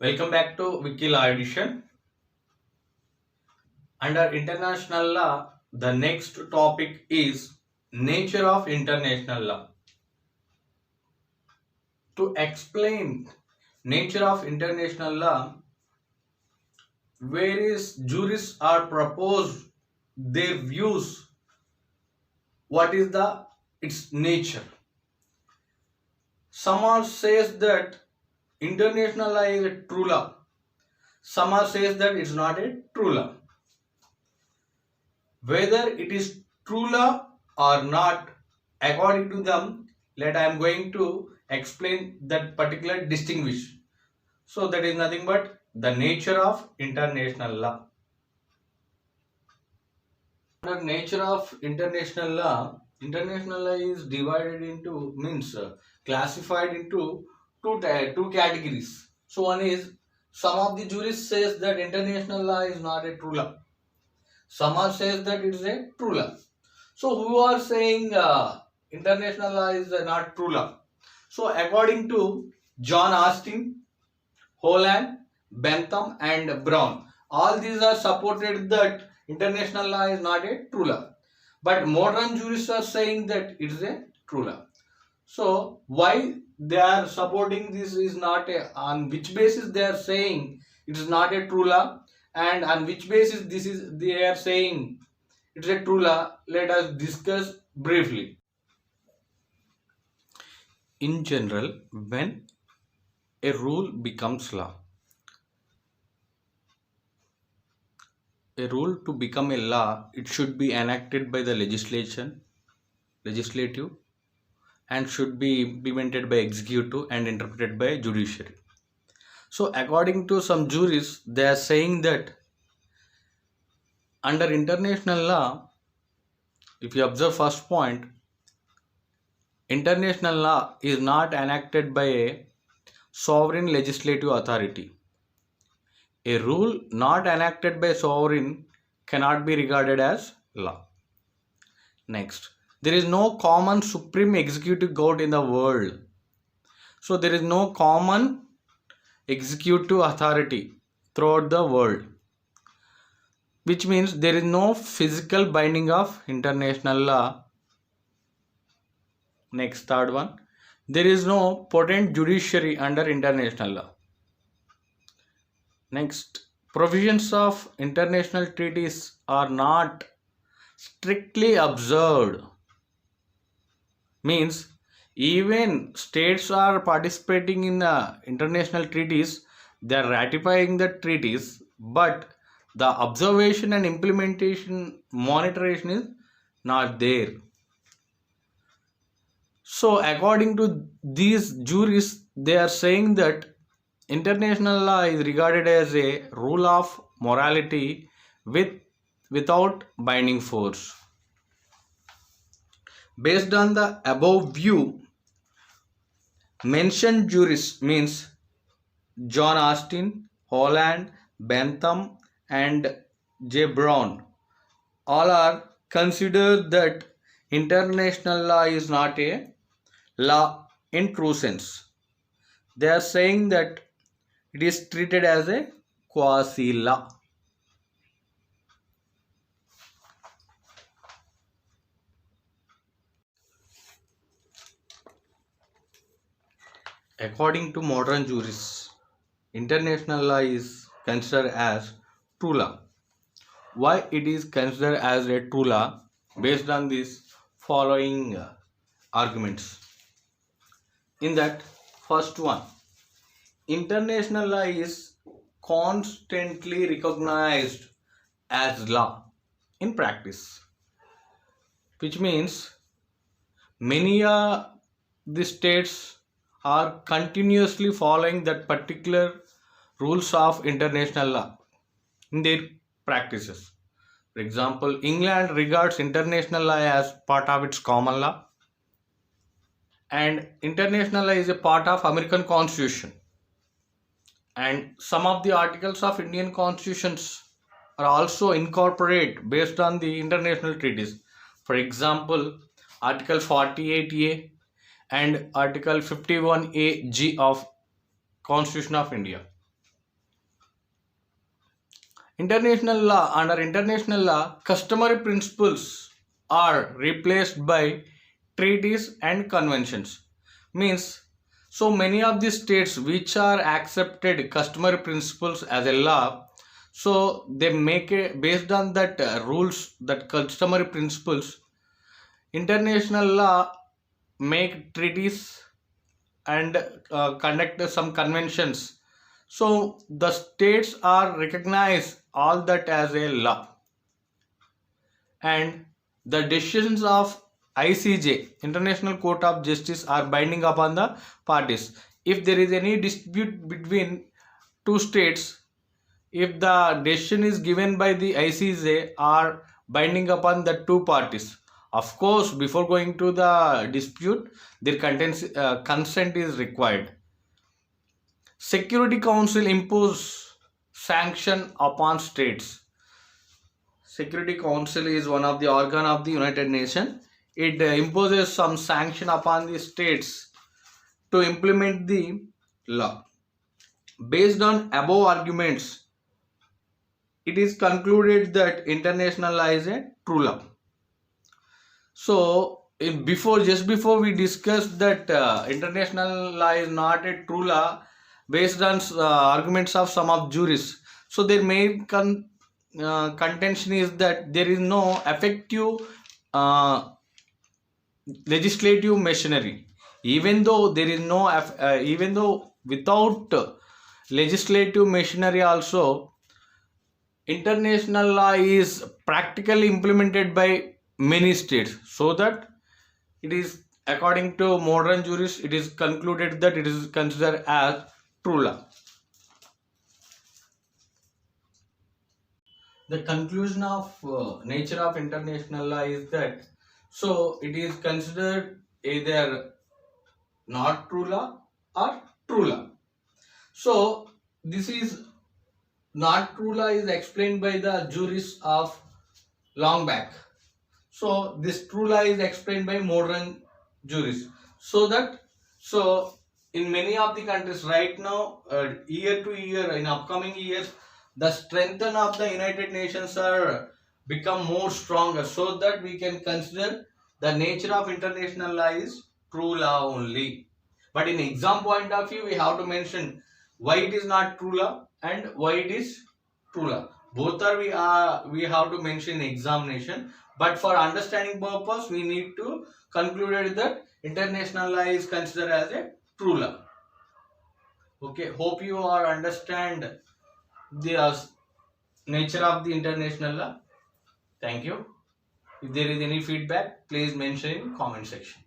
Welcome back to Vicky Lawdition. Under international law, the next topic is nature of international law. To explain nature of international law, various jurists are proposed their views. What is the its nature? Some are says that international law is a true law. Some are says that it's not a true law. Whether it is true law or not, according to them, let I am going to explain that particular distinguish. So that is nothing but the nature of nature of international law is divided into means classified into two categories. So one is some of the jurists says that international law is not a true law. Some are says that it is a true law. So who are saying international law is not true law? So according to John Austin, Holland, Bentham and Brown, all these are supported that international law is not a true law. But modern jurists are saying that it is a true law. So why they are supporting this is not a, on which basis they are saying it is not a true law, and on which basis this is they are saying it's a true law. Let us discuss briefly. In general, when a rule becomes law, a rule to become a law, it should be enacted by the legislative, and should be implemented by executive and interpreted by judiciary. So according to some jurists, they are saying that under international law, if you observe first point, international law is not enacted by a sovereign legislative authority. A rule not enacted by sovereign cannot be regarded as law. Next, there is no common supreme executive court in the world. So there is no common executive authority throughout the world, which means there is no physical binding of international law. Next, third one, there is no potent judiciary under international law. Next, provisions of international treaties are not strictly observed. Means even states are participating in the international treaties, they are ratifying the treaties, but the observation and implementation monitoring is not there. So according to these jurists, they are saying that international law is regarded as a rule of morality without binding force. Based on the above view, mentioned jurists means John Austin, Holland, Bentham and J. Brown all are considered that international law is not a law in true sense. They are saying that it is treated as a quasi law. According to modern jurists, international law is considered as true law. Why it is considered as a true law? Based on these following arguments. In that, first one, international law is constantly recognized as law in practice, which means many the states are continuously following that particular rules of international law in their practices. For example, England regards international law as part of its common law, and international law is a part of American Constitution, and some of the articles of Indian constitutions are also incorporated based on the international treaties. For example, Article 48A and Article 51AG of Constitution of India. International law, under international law, customary principles are replaced by treaties and conventions. Means, so many of the states which are accepted customary principles as a law, so they make it based on that rules, that customary principles. International law make treaties and conduct some conventions, so the states are recognize all that as a law, and the decisions of ICJ, International Court of Justice, are binding upon the parties. If there is any dispute between two states, if the decision is given by the ICJ, are binding upon the two parties. Of course, before going to the dispute, their consent is required. Security Council impose sanction upon states. Security Council is one of the organ of the United Nations. It imposes some sanction upon the states to implement the law. Based on above arguments, it is concluded that international law is a true law. So, just before we discussed that international law is not a true law based on arguments of some of jurists. So, their main contention is that there is no effective legislative machinery. Even though there is no, even though without legislative machinery also, international law is practically implemented by many states, so that it is, according to modern jurists, it is concluded that it is considered as true law. The conclusion of nature of international law is that, so it is considered either not true law or true law. So this is not true law is explained by the jurists of long back. So this true law is explained by modern jurists. So in many of the countries right now, year to year, in upcoming years, the strength of the United Nations are become more stronger, so that we can consider the nature of international law is true law only. But in exam point of view, we have to mention why it is not true law and why it is true law. Both are we have to mention in examination. But for understanding purpose, we need to conclude that international law is considered as a true law. Okay, hope you are understand the nature of the international law. Thank you. If there is any feedback, please mention in comment section.